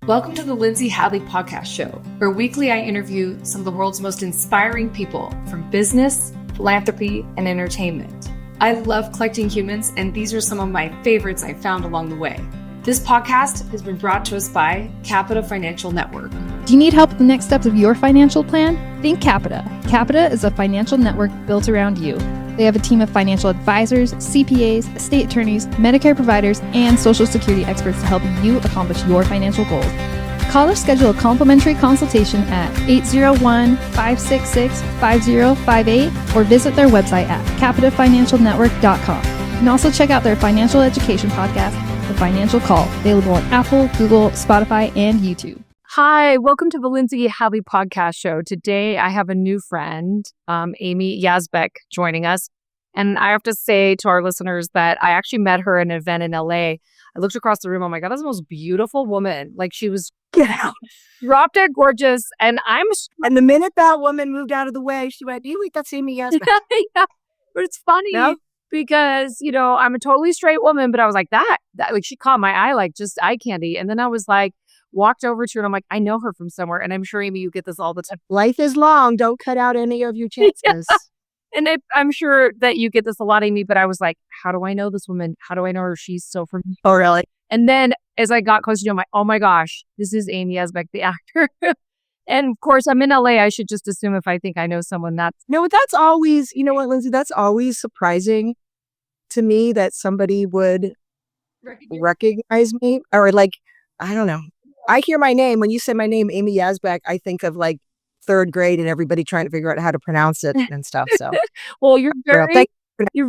Welcome to the Lindsay Hadley Podcast Show, where weekly I interview some of the world's most inspiring people from business, philanthropy, and entertainment. I love collecting humans, and these are some of my favorites I found along the way. This podcast has been brought to us by Capita Financial Network. Do you need help with the next steps of your financial plan? Think Capita. Capita is a financial network built around you. They have a team of financial advisors, CPAs, estate attorneys, Medicare providers, and Social Security experts to help you accomplish your financial goals. Call or schedule a complimentary consultation at 801-566-5058 or visit their website at capitafinancialnetwork.com. You can also check out their financial education podcast, The Financial Call, available on Apple, Google, Spotify, and YouTube. Hi, welcome to the Lindsay Hadley Podcast Show. Today, I have a new friend, Amy Yasbeck, joining us. And I have to say to our listeners that I actually met her at an event in LA. I looked across the room. Oh my God, that's the most beautiful woman. Like she was drop dead gorgeous. And the minute that woman moved out of the way, she went, "You that's Amy Yasbeck." Yeah. But it's funny because, you know, I'm a totally straight woman, but I was like that like she caught my eye like just eye candy. And then I was like, walked over to her and I'm like, I know her from somewhere. And I'm sure, Amy, you get this all the time. Life is long. Don't cut out any of your chances. Yeah. And I'm sure that you get this a lot, Amy, but I was like, how do I know this woman? How do I know her? She's so familiar. Oh, really? And then as I got closer to you, I'm like, oh my gosh, this is Amy Yasbeck, the actor. And of course, I'm in LA. I should just assume if I think I know someone that's... No, that's always, you know what, Lindsay, that's always surprising to me that somebody would recognize me or like, I don't know. I hear my name. When you say my name, Amy Yasbeck, I think of like third grade and everybody trying to figure out how to pronounce it and stuff. So, well, you're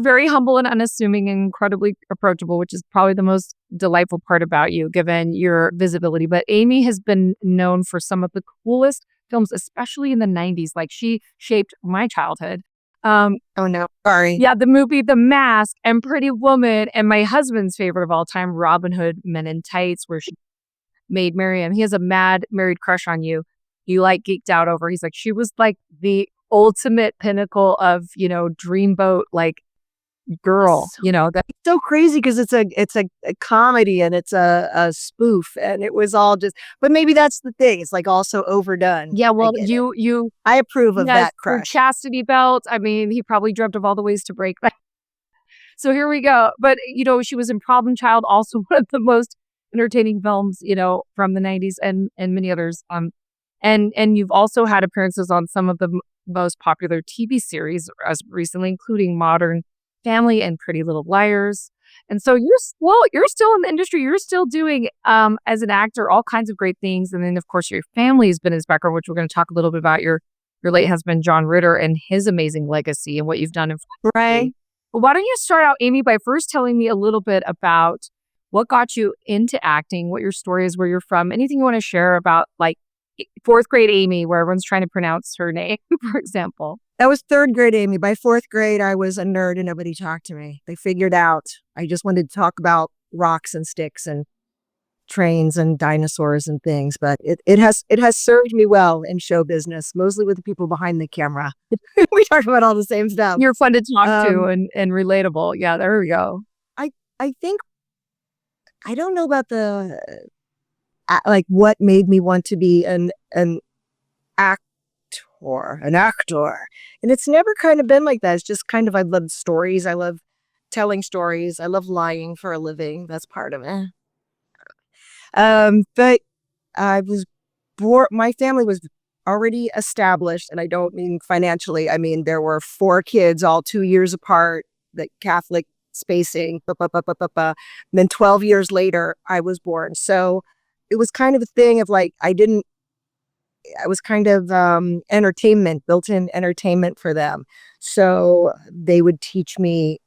very humble and unassuming and incredibly approachable, which is probably the most delightful part about you, given your visibility. But Amy has been known for some of the coolest films, especially in the 90s. Like she shaped my childhood. Oh no, sorry. Yeah, the movie The Mask and Pretty Woman, and my husband's favorite of all time, Robin Hood Men in Tights, where she made Miriam. He has a mad married crush on you. He like geeked out over. He's like, she was like the ultimate pinnacle of, you know, dreamboat like girl. You know, that's so crazy because it's a comedy and it's a spoof and it was all just. But maybe that's the thing. It's like also overdone. Yeah, well, I approve of that crush. Chastity belt. I mean, he probably dreamt of all the ways to break that. So here we go. But you know, she was in Problem Child, also one of the most entertaining films, you know, from the 90s and many others. And you've also had appearances on some of the most popular TV series as recently, including Modern Family and Pretty Little Liars. And so you're still in the industry. You're still doing, as an actor, all kinds of great things. And then, of course, your family has been in this background, which we're going to talk a little bit about your late husband, John Ritter, and his amazing legacy and what you've done. Right. Well, why don't you start out, Amy, by first telling me a little bit about what got you into acting, what your story is, where you're from, anything you want to share about like fourth grade Amy, where everyone's trying to pronounce her name, for example. That was third grade Amy. By fourth grade, I was a nerd and nobody talked to me. They figured out I just wanted to talk about rocks and sticks and trains and dinosaurs and things. But it has served me well in show business, mostly with the people behind the camera. We talk about all the same stuff. You're fun to talk to and relatable. Yeah, there we go. I think I don't know about the like what made me want to be an actor. And it's never kind of been like that. It's just kind of, I love stories. I love telling stories. I love lying for a living. That's part of it. But I was born, my family was already established, and I don't mean financially. I mean, there were 4 kids, all 2 years apart, the Catholic spacing, And then 12 years later, I was born. So it was kind of a thing of like, I was kind of built-in entertainment for them. So they would teach me,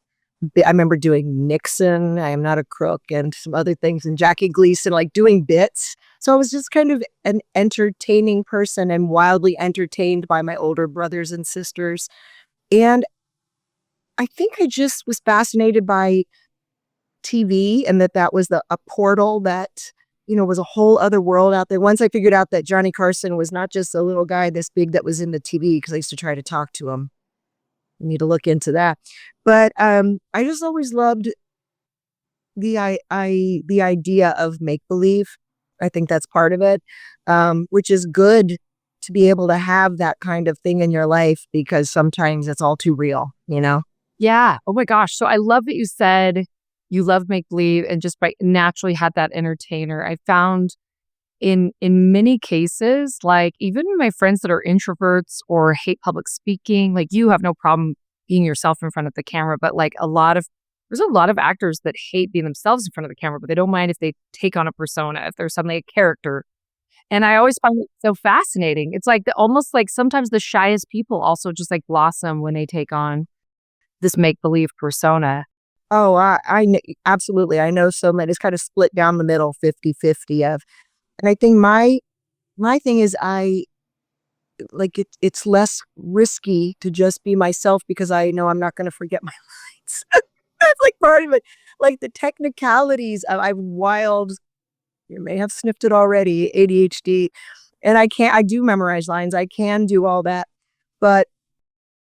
I remember doing Nixon, I Am Not a Crook, and some other things, and Jackie Gleason, like doing bits. So I was just kind of an entertaining person and wildly entertained by my older brothers and sisters. And I think I just was fascinated by TV and that was a portal that, you know, was a whole other world out there. Once I figured out that Johnny Carson was not just a little guy this big that was in the TV, because I used to try to talk to him. I need to look into that. But I just always loved the idea of make-believe. I think that's part of it, which is good to be able to have that kind of thing in your life because sometimes it's all too real, you know? Yeah. Oh my gosh. So I love that you said you love make believe and just by naturally had that entertainer. I found in many cases, like even my friends that are introverts or hate public speaking, like you have no problem being yourself in front of the camera, but like there's a lot of actors that hate being themselves in front of the camera, but they don't mind if they take on a persona, if there's suddenly a character. And I always find it so fascinating. It's like almost like sometimes the shyest people also just like blossom when they take on this make believe persona. Oh, absolutely. I know so many. It's kind of split down the middle, 50-50 of, and I think my thing is I like it's less risky to just be myself because I know I'm not going to forget my lines. That's like part of it. Like the technicalities of I've wild, you may have sniffed it already, ADHD. And I do memorize lines. I can do all that. But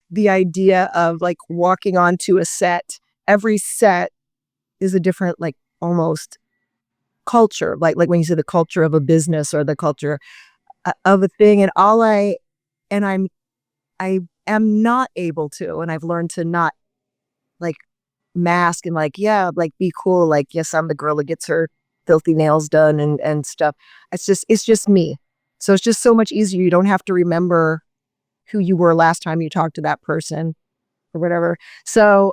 the idea of like walking onto a set, every set is a different, like almost culture. Like when you say the culture of a business or the culture of a thing. And I am not able to, and I've learned to not like mask and like, yeah, like be cool. Like, yes, I'm the girl that gets her filthy nails done and stuff. It's just me. So it's just so much easier. You don't have to remember who you were last time you talked to that person or whatever. So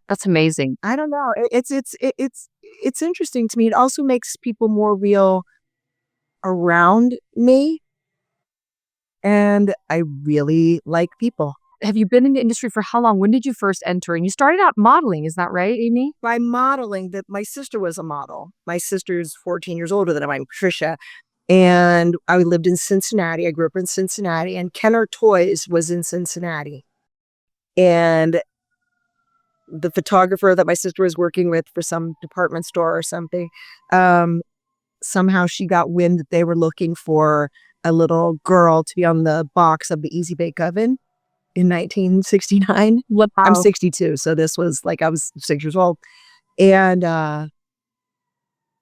That's amazing. I don't know. It's interesting to me. It also makes people more real around me. And I really like people. Have you been in the industry for how long? When did you first enter? And you started out modeling, is that right, Amy? By modeling, that my sister was a model. My sister's 14 years older than I'm Trisha. And I lived in Cincinnati. I grew up in Cincinnati, and Kenner Toys was in Cincinnati. And the photographer that my sister was working with for some department store or something, somehow she got wind that they were looking for a little girl to be on the box of the Easy Bake Oven in 1969. Wow. I'm 62, so this was like I was 6 years old. And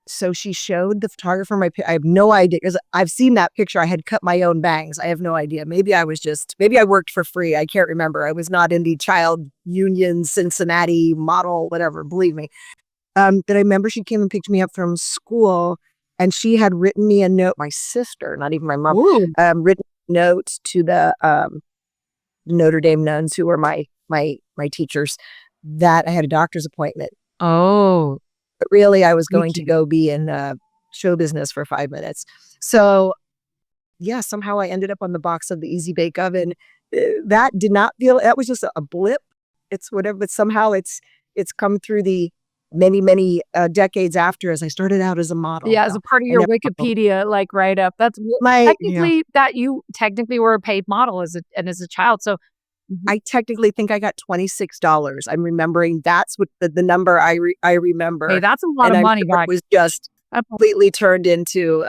so she showed the photographer I have no idea, because I've seen that picture. I had cut my own bangs. I have no idea. Maybe I worked for free. I can't remember. I was not in the Child Union Cincinnati model, whatever, believe me. That I remember she came and picked me up from school, and she had written me a note, my sister, not even my mom, written a note to the Notre Dame nuns who were my teachers, that I had a doctor's appointment. Oh. But really, I was going to go be in show business for 5 minutes. So yeah, somehow I ended up on the box of the Easy Bake Oven. That was just a blip. It's whatever, but somehow it's come through the many decades after, as I started out as a model. Yeah, as a part of your Wikipedia, like write up. That's that you technically were a paid model as a child. So I technically think I got $26. I'm remembering that's what the number I remember. Hey, that's a lot of money. It was just completely turned into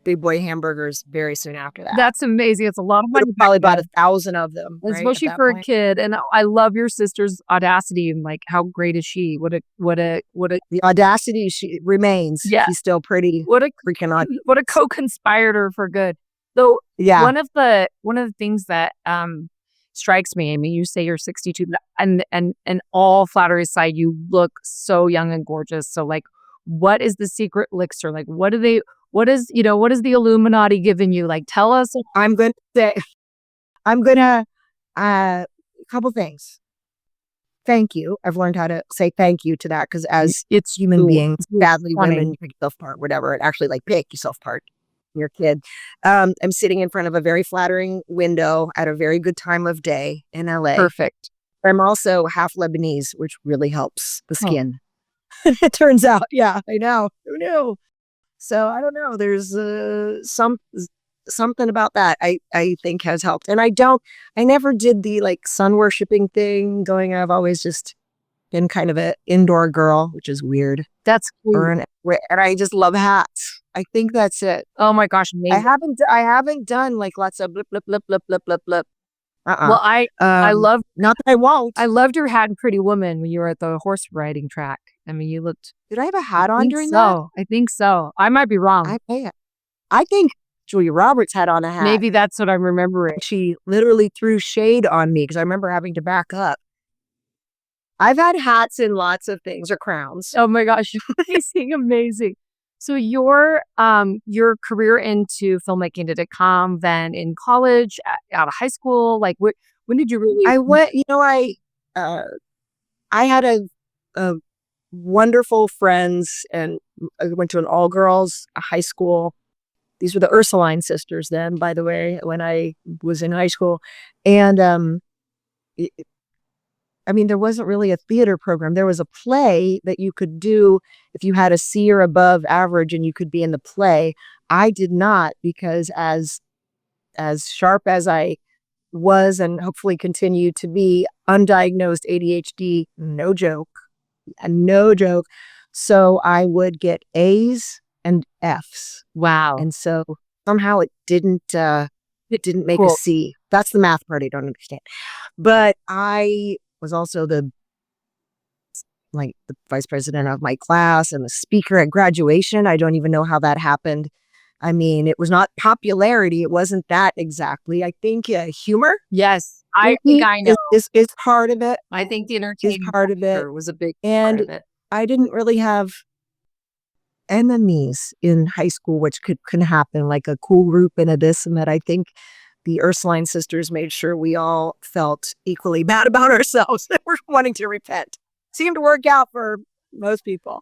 Big Boy hamburgers very soon after that. That's amazing. It's a lot of money. Probably about 1,000 of them, especially for a kid. And I love your sister's audacity and like how great is she? What a the audacity she remains. Yeah, she's still pretty. What a co-conspirator for good. Though yeah, one of the things that strikes me, Amy, you say you're 62, and all flattery aside, you look so young and gorgeous. So like, what is the secret elixir? Like, what is the Illuminati giving you? Like, tell us. I'm going to a couple things. Thank you. I've learned how to say thank you to that, because as it's human beings, badly women, pick yourself apart, whatever, and actually like pick yourself apart. Your kid. I'm sitting in front of a very flattering window at a very good time of day in LA. Perfect. I'm also half Lebanese, which really helps the skin. It turns out. Yeah, I know. Who knew? So I don't know. There's something about that I think has helped. And I never did the like sun worshiping thing going. I've always just been kind of an indoor girl, which is weird. That's cool. And I just love hats. I think that's it. Oh my gosh, amazing. I haven't done like lots of blip blip blip blip blip blip blip. Well, I love, not that I won't. I loved your hat in Pretty Woman when you were at the horse riding track. I mean, you looked. Did I have a hat on think during so. I think so. I might be wrong. that? I think Julia Roberts had on a hat. Maybe that's what I'm remembering. She literally threw shade on me because I remember having to back up. I've had hats in lots of things, or crowns. Oh my gosh, amazing, amazing. So your career into filmmaking, did it come then in college, out of high school? Like when did you really? I went, I had a wonderful friends, and I went to an all-girls high school. These were the Ursuline sisters then, by the way, when I was in high school. And there wasn't really a theater program. There was a play that you could do if you had a C or above average and you could be in the play. I did not, because as sharp as I was and hopefully continue to be, undiagnosed ADHD, no joke. No joke. So I would get A's and F's. Wow. And so somehow it didn't make Cool. a C. That's the math part I don't understand. But I was also the vice president of my class and the speaker at graduation. I don't even know how that happened. I mean, it was not popularity. It wasn't that exactly. I think humor. Yes, I think I know. Is part of it. I think the entertainment is part of it. was a big And part of it. I didn't really have enemies in high school, which can happen, like a cool group and a this and that. I think the Ursuline sisters made sure we all felt equally bad about ourselves that we're wanting to repent. Seemed to work out for most people.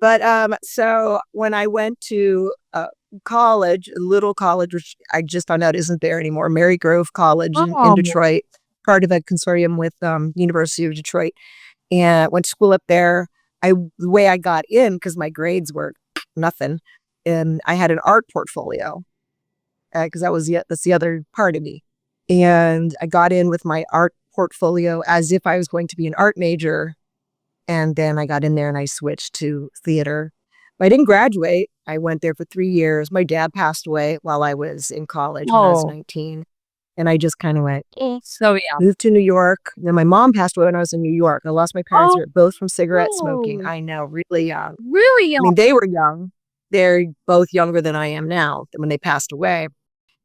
But so when I went to college, a little college, which I just found out isn't there anymore, Mary Grove College in Detroit, part of a consortium with University of Detroit, and went to school up there. The way I got in, because my grades were nothing, and I had an art portfolio, because that's the other part of me. And I got in with my art portfolio as if I was going to be an art major. And then I got in there and I switched to theater. But I didn't graduate. I went there for 3 years. My dad passed away while I was in college when I was 19. And I just kind of went, So moved to New York. And then my mom passed away when I was in New York. I lost my parents both from cigarette smoking. I know, really young. Really young. I mean, they were young. They're both younger than I am now when they passed away.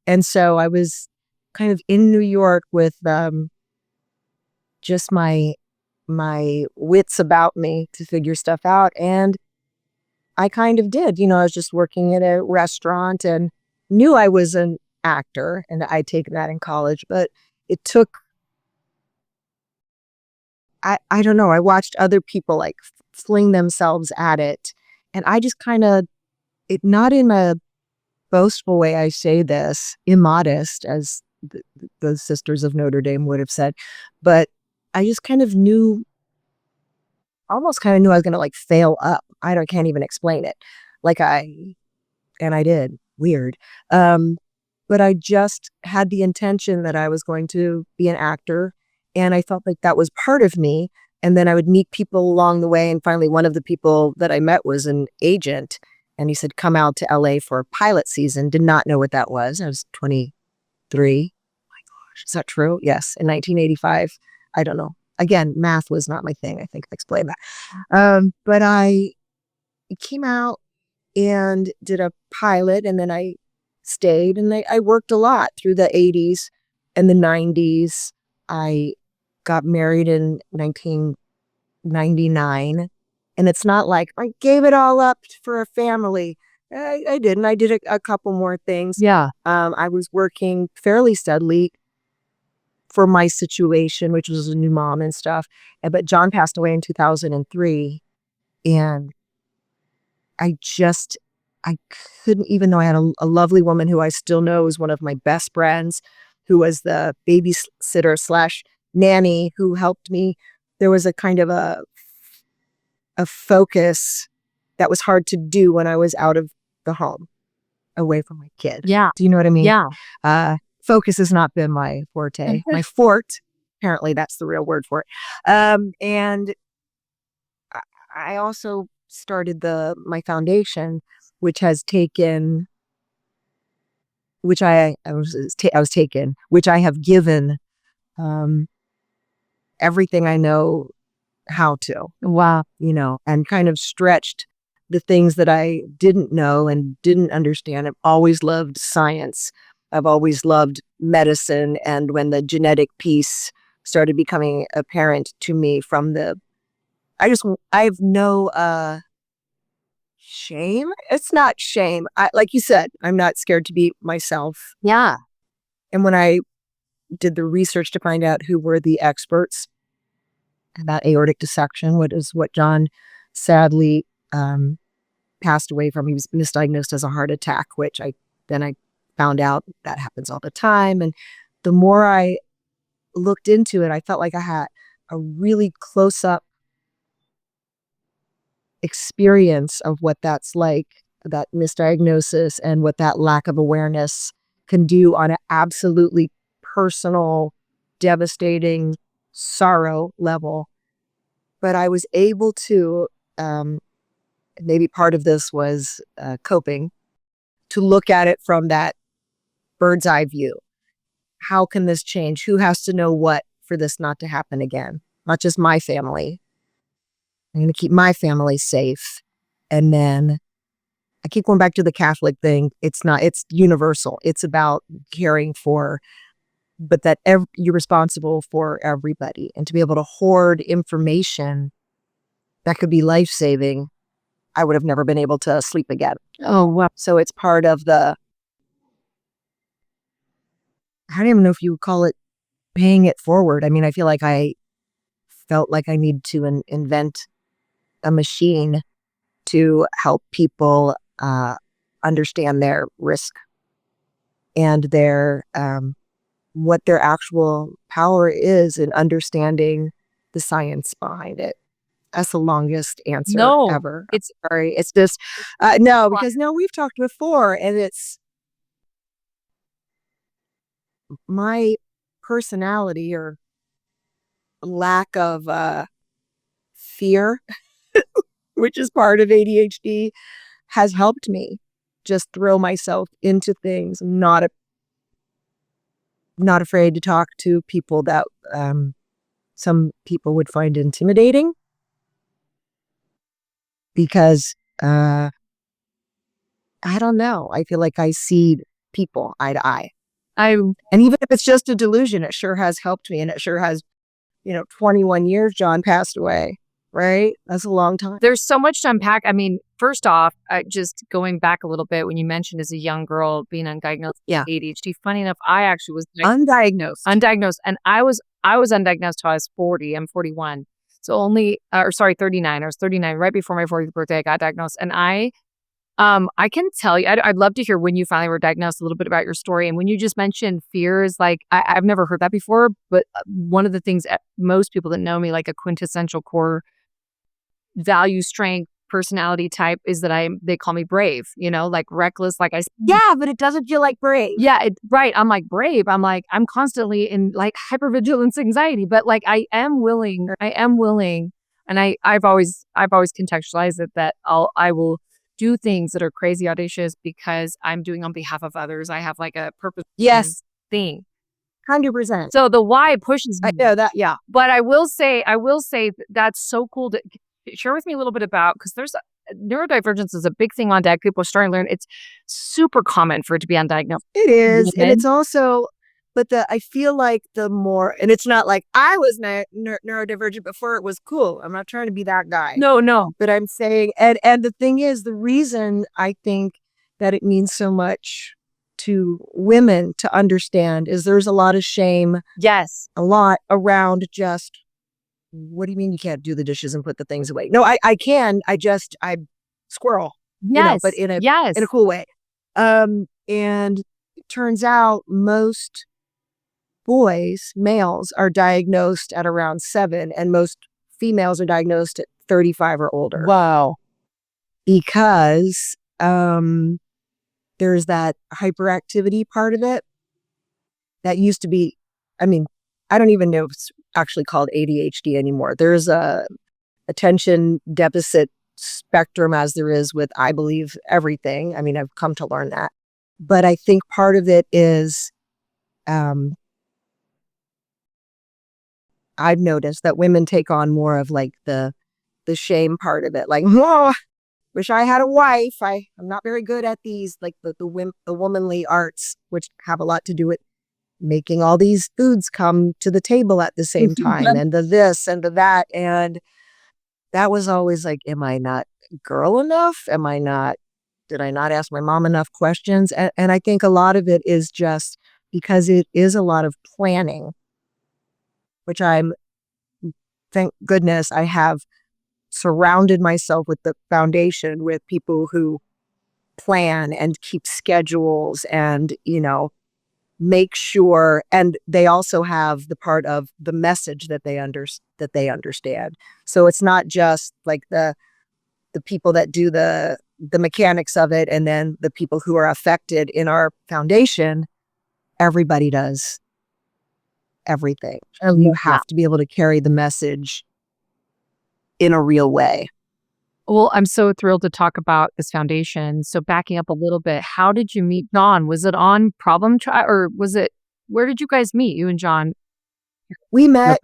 And so I was kind of in New York with just my wits about me to figure stuff out. And I kind of did. I was just working at a restaurant and knew I was an actor, and I'd taken that in college, but it took, I don't know, I watched other people like fling themselves at it, and I just kind of, not in a boastful way I say this, immodest, as the Sisters of Notre Dame would have said, but I just kind of almost kind of knew I was going to like fail up. Can't even explain it. And I did. Weird. But I just had the intention that I was going to be an actor, and I felt like that was part of me. And then I would meet people along the way, and finally one of the people that I met was an agent, and he said, come out to LA for pilot season. Did not know what that was. I was 23. My gosh, is that true? Yes, in 1985. I don't know. Again, math was not my thing. I think I explained that. But I came out and did a pilot, and then I stayed, and I worked a lot through the 80s and the 90s. I got married in 1999, and it's not like I gave it all up for a family. I didn't. I did a couple more things. Yeah. I was working fairly steadily for my situation, which was a new mom and stuff. But John passed away in 2003, and I couldn't, even though I had a lovely woman who I still know is one of my best friends, who was the babysitter / nanny who helped me. There was a kind of a focus that was hard to do when I was out of the home, away from my kid. Yeah. Do you know what I mean? Yeah. Focus has not been my forte. My fort, apparently that's the real word for it. And I also started my foundation, which has taken, which I have given everything I know how to, Wow. and kind of stretched the things that I didn't know and didn't understand. I've always loved science. I've always loved medicine. And when the genetic piece started becoming apparent to me I have no shame. It's not shame. Like you said, I'm not scared to be myself. Yeah. And when I did the research to find out who were the experts about aortic dissection, what John sadly passed away from. He was misdiagnosed as a heart attack, which I found out that happens all the time. And the more I looked into it, I felt like I had a really close up experience of what that's like, that misdiagnosis, and what that lack of awareness can do on an absolutely personal, devastating sorrow level. But I was able to, maybe part of this was coping, to look at it from that bird's eye view. How can this change? Who has to know what for this not to happen again? Not just my family. I'm going to keep my family safe. And then I keep going back to the Catholic thing. It's universal. It's about caring for, but that you're responsible for everybody. And to be able to hoard information that could be life-saving, I would have never been able to sleep again. Oh, wow. So it's part of I don't even know if you would call it paying it forward. I mean, I feel like I felt like I need to invent a machine to help people understand their risk and their what their actual power is in understanding the science behind it. That's the longest answer ever. It's sorry. It's just no, because we've talked before, and it's my personality or lack of fear, which is part of ADHD, has helped me just throw myself into things. I'm not afraid to talk to people that some people would find intimidating, because I don't know. I feel like I see people eye to eye. And even if it's just a delusion, it sure has helped me. And it sure has, 21 years John passed away, right? That's a long time. There's so much to unpack. I mean, first off, just going back a little bit, when you mentioned as a young girl being undiagnosed with ADHD, funny enough, I actually was undiagnosed. And I was undiagnosed till I was 40. I'm 41. So 39. I was 39 right before my 40th birthday. I got diagnosed, and I can tell you, I'd love to hear when you finally were diagnosed, a little bit about your story. And when you just mentioned fear is like, I've never heard that before, but one of the things most people that know me, like a quintessential core value, strength, personality type, is that they call me brave, like reckless, like I said. Yeah, but it doesn't feel like brave. Yeah, right. I'm like brave. I'm like, I'm constantly in like hypervigilance anxiety, but like I am willing. And I've always contextualized it that I will do things that are crazy audacious because I'm doing on behalf of others. I have like a purpose. Yes. Thing. 100%. So the why pushes me. I know that. Yeah. But I will say that's so cool to share with me a little bit about, because there's neurodivergence is a big thing on DAG. People are starting to learn. It's super common for it to be undiagnosed. It is. And it's also, but I feel like the more, and it's not like I was neurodivergent before it was cool. I'm not trying to be that guy. No. But I'm saying, and the thing is, the reason I think that it means so much to women to understand is there's a lot of shame. Yes. A lot around just, what do you mean you can't do the dishes and put the things away? No, I can. I squirrel. Yes. But in a cool way. And it turns out most males are diagnosed at around 7, and most females are diagnosed at 35 or older. Wow. Because there's that hyperactivity part of it that used to be, I mean, I don't even know if it's actually called ADHD anymore. There's a attention deficit spectrum, as there is with, I believe, everything. I mean, I've come to learn that. But I think part of it is I've noticed that women take on more of like the shame part of it. Like, oh, wish I had a wife. I'm not very good at these, like the womanly arts, which have a lot to do with making all these foods come to the table at the same time, and the this and the that. And that was always like, am I not girl enough? Did I not ask my mom enough questions? And I think a lot of it is just because it is a lot of planning, which thank goodness I have surrounded myself with the foundation with people who plan and keep schedules and, make sure. And they also have the part of the message that they understand. So it's not just like the people that do the mechanics of it, and then the people who are affected in our foundation. Everybody does everything. And you have to be able to carry the message in a real way. Well, I'm so thrilled to talk about this foundation. So backing up a little bit, how did you meet John? Was it on Problem Child, or where did you guys meet, you and John? We met,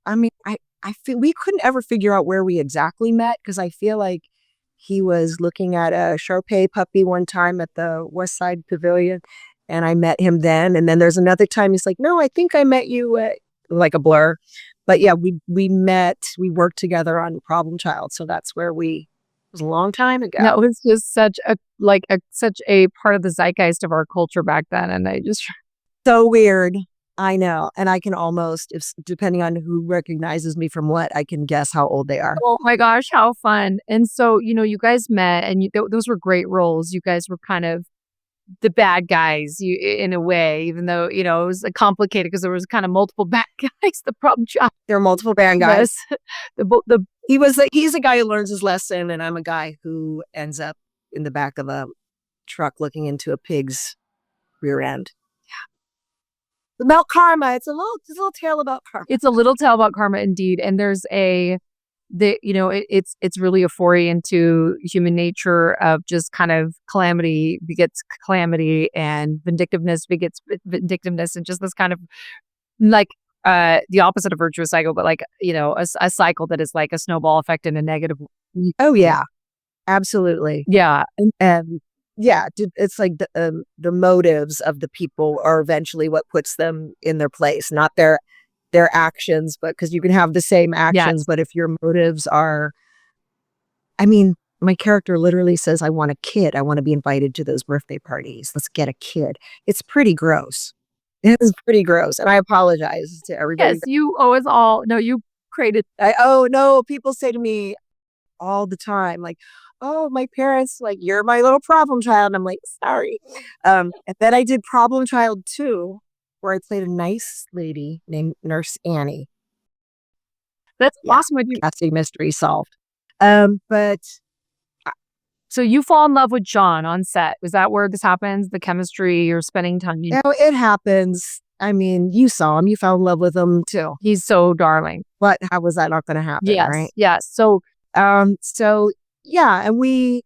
I mean, I feel we couldn't ever figure out where we exactly met, because I feel like he was looking at a Shar-Pei puppy one time at the West Side Pavilion, and I met him then. And then there's another time he's like, no, I think I met you at, like a blur. But yeah, we met, we worked together on Problem Child. So that's where it was a long time ago. That was just such a part of the zeitgeist of our culture back then. And I just... So weird. I know. And I can almost, depending on who recognizes me from what, I can guess how old they are. Oh my gosh, how fun. And so, you guys met, and those were great roles. You guys were kind of the bad guys, in a way, even though, it was complicated because there was kind of multiple bad guys. The Problem Child. There are multiple bad guys. Yes. He's a guy who learns his lesson, and I'm a guy who ends up in the back of a truck looking into a pig's rear end. Yeah. About karma. It's a little tale about karma. It's a little tale about karma, indeed. And there's it's really a foray into human nature of just kind of calamity begets calamity, and vindictiveness begets vindictiveness, and just this kind of like the opposite of virtuous cycle, but like, a cycle that is like a snowball effect in a negative. Oh yeah, absolutely. Yeah. And yeah, it's like the motives of the people are eventually what puts them in their place, not their actions, but because you can have the same actions, yes. But if your motives are, I mean, my character literally says, I want a kid. I want to be invited to those birthday parties. Let's get a kid. It's pretty gross. It is pretty gross. And I apologize to everybody. Yes, you owe us all. No, you created. No, people say to me all the time, like, oh, my parents, like, you're my little problem child. And I'm like, sorry. And then I did Problem Child 2, where I played a nice lady named Nurse Annie. That's awesome. Casting mystery solved. But so you fall in love with John on set. Was that where this happens? The chemistry, you're spending time. It happens. I mean, you saw him. You fell in love with him too. He's so darling. But how was that not going to happen? Yes. Right? Yes. So yeah, and we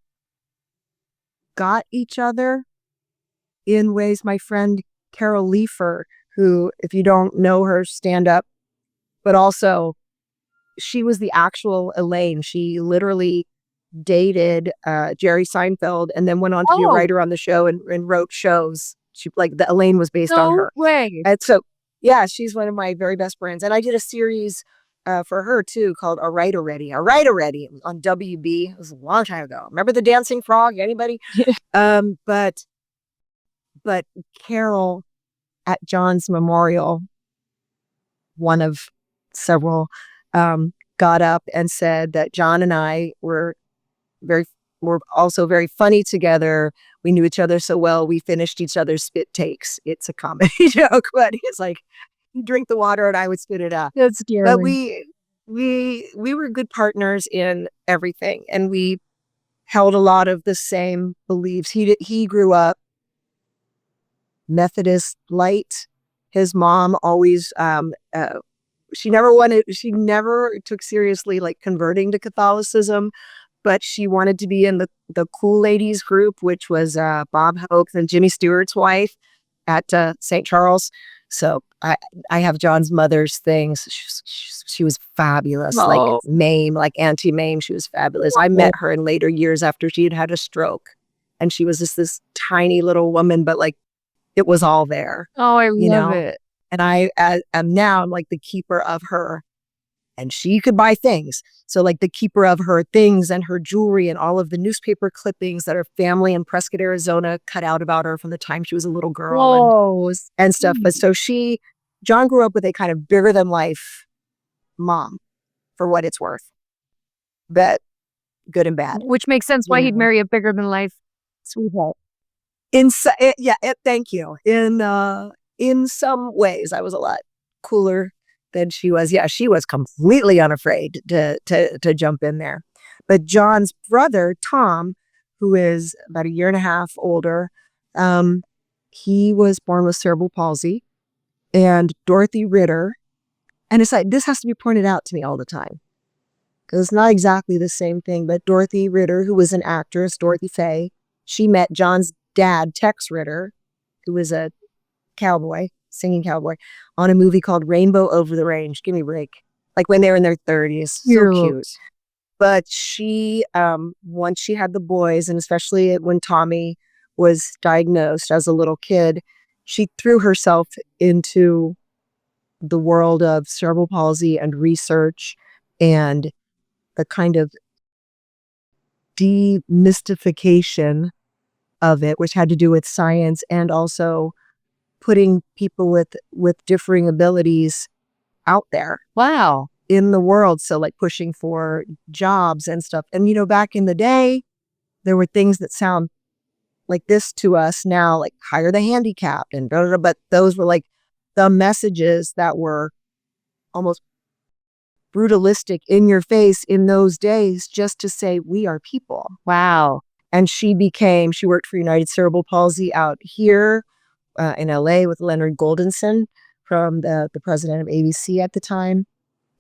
got each other in ways. My friend Carol Leifer, who, if you don't know her, stand up, but also she was the actual Elaine. She literally dated Jerry Seinfeld and then went on to be a writer on the show and wrote shows. She, like, the Elaine was based on her. Way. And so, yeah, she's one of my very best friends. And I did a series for her too called A Right Already on WB. It was a long time ago. Remember the dancing frog? Anybody? But Carol at John's memorial, one of several, got up and said that John and I were also very funny together. We knew each other so well. We finished each other's spit takes. It's a comedy joke, but it's like, you drink the water and I would spit it out. That's dear. But we were good partners in everything, and we held a lot of the same beliefs. He grew up Methodist light. His mom always she never took seriously like converting to Catholicism, but she wanted to be in the Cool Ladies group, which was Bob Hope and Jimmy Stewart's wife at St. Charles. So I have John's mother's things. She was fabulous, like Oh. Mame, like Auntie Mame. She was fabulous. I met her in later years after she had had a stroke, and she was just this tiny little woman, but like it was all there, Oh, I you love know. it. And I am now I'm like the keeper of her, and she could buy things. So like the keeper of her things and her jewelry and all of the newspaper clippings that her family in Prescott, Arizona cut out about her from the time she was a little girl Whoa. and stuff. But so John grew up with a kind of bigger than life mom, for what it's worth, but good and bad. Which makes sense why he'd marry a bigger than life sweetheart. Thank you. In some ways, I was a lot cooler than she was. Yeah, she was completely unafraid to jump in there. But John's brother, Tom, who is about a year and a half older, he was born with cerebral palsy, and Dorothy Ritter. And it's like, this has to be pointed out to me all the time, because it's not exactly the same thing. But Dorothy Ritter, who was an actress, Dorothy Faye, she met John's dad, Tex Ritter, who was a singing cowboy, on a movie called Rainbow Over the Range. Give me a break. Like when they were in their 30s. So cute. But she, once she had the boys, and especially when Tommy was diagnosed as a little kid, she threw herself into the world of cerebral palsy and research and the kind of demystification of it, which had to do with science and also putting people with differing abilities out there. Wow. In the world. So like pushing for jobs and stuff. And back in the day, there were things that sound like this to us now, like hire the handicapped and blah, blah, blah, but those were like the messages that were almost brutalistic in your face in those days, just to say we are people. Wow. And she worked for United Cerebral Palsy out here in LA with Leonard Goldenson, from the president of ABC at the time.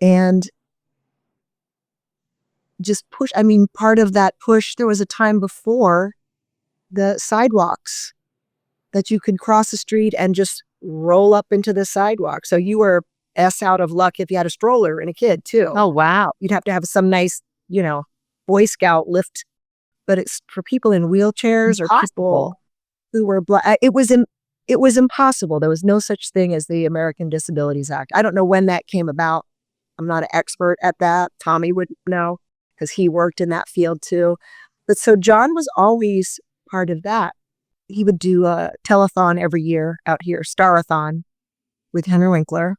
And just push. I mean, part of that push, there was a time before the sidewalks that you could cross the street and just roll up into the sidewalk. So you were out of luck if you had a stroller and a kid too. Oh, wow. You'd have to have some nice, Boy Scout lift. But it's for people in wheelchairs or people who were blind. It was impossible. There was no such thing as the American Disabilities Act. I don't know when that came about. I'm not an expert at that. Tommy would know, because he worked in that field too. But so John was always part of that. He would do a telethon every year out here, Starathon, with Henry Winkler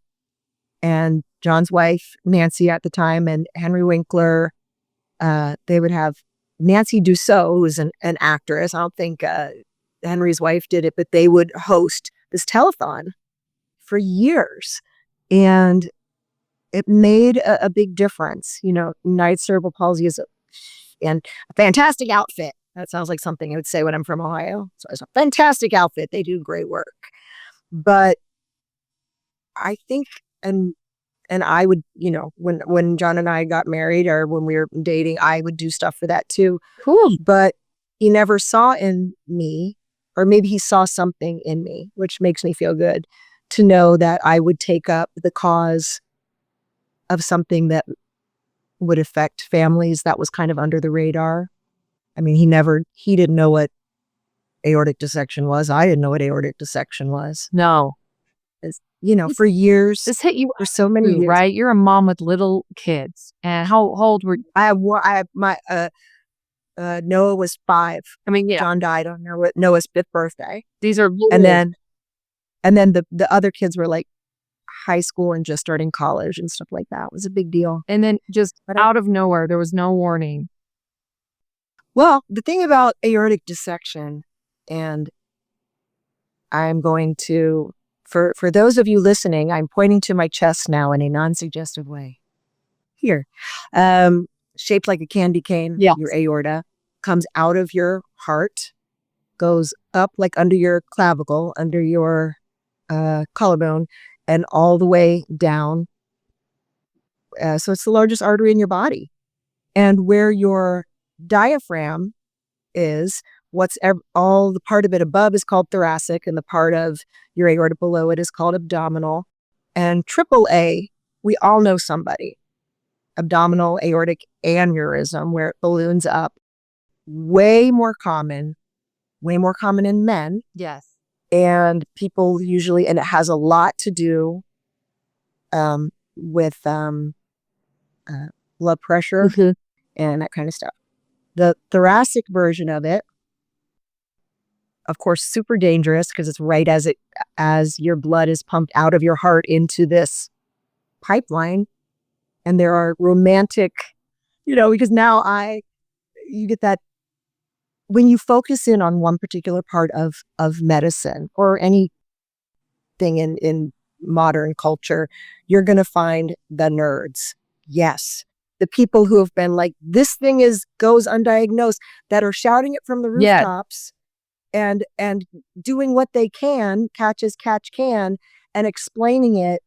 and John's wife, Nancy, at the time, and Henry Winkler. They would have Nancy Dussault, who was an actress. I don't think Henry's wife did it, but they would host this telethon for years. And it made a big difference. United Cerebral Palsy is a fantastic outfit. That sounds like something I would say when I'm from Ohio. So it's a fantastic outfit. They do great work. But I think, and I would, when John and I got married or when we were dating, I would do stuff for that too. Cool. But he never saw in me, or maybe he saw something in me, which makes me feel good to know that I would take up the cause of something that would affect families that was kind of under the radar. I mean, he didn't know what aortic dissection was. I didn't know what aortic dissection was. No. For years. This hit you for so many years. Right? You're a mom with little kids. And how old were you? Noah was 5. I mean, yeah. John died on Noah's 5th birthday. These are little. And then the other kids were like high school and just starting college and stuff like that. It was a big deal. And then just out of nowhere, there was no warning. Well, the thing about aortic dissection, and I'm going to, for those of you listening, I'm pointing to my chest now in a non-suggestive way. Here. Shaped like a candy cane. Yeah. Your aorta comes out of your heart, goes up like under your clavicle, under your collarbone, and all the way down. So it's the largest artery in your body. And where your diaphragm is, all the part of it above is called thoracic, and the part of your aorta below it is called abdominal. And AAA, we all know somebody. Abdominal aortic aneurysm, where it balloons up, way more common in men. Yes. And people usually, and it has a lot to do with blood pressure and that kind of stuff. The thoracic version of it, of course, super dangerous because it's right as your blood is pumped out of your heart into this pipeline. And there are romantic, because now you get that when you focus in on one particular part of medicine or anything in modern culture, you're going to find the nerds. Yes. The people who have been like, this thing goes undiagnosed, that are shouting it from the rooftops and doing what they can, catch as catch can, and explaining it,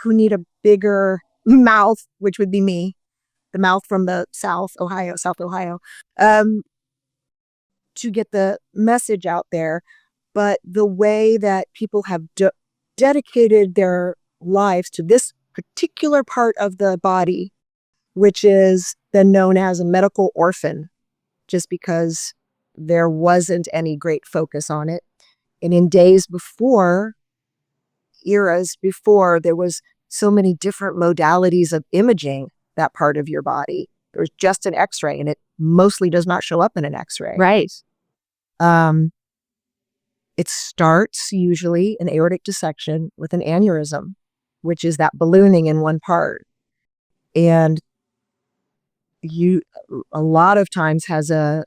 who need a bigger mouth, which would be me, the mouth from the South Ohio, to get the message out there. But the way that people have dedicated their lives to this particular part of the body, which is then known as a medical orphan, just because there wasn't any great focus on it. And in eras before, there was so many different modalities of imaging that part of your body. There's just an X-ray, and it mostly does not show up in an X-ray. Right. It starts usually an aortic dissection with an aneurysm, which is that ballooning in one part. And a lot of times has a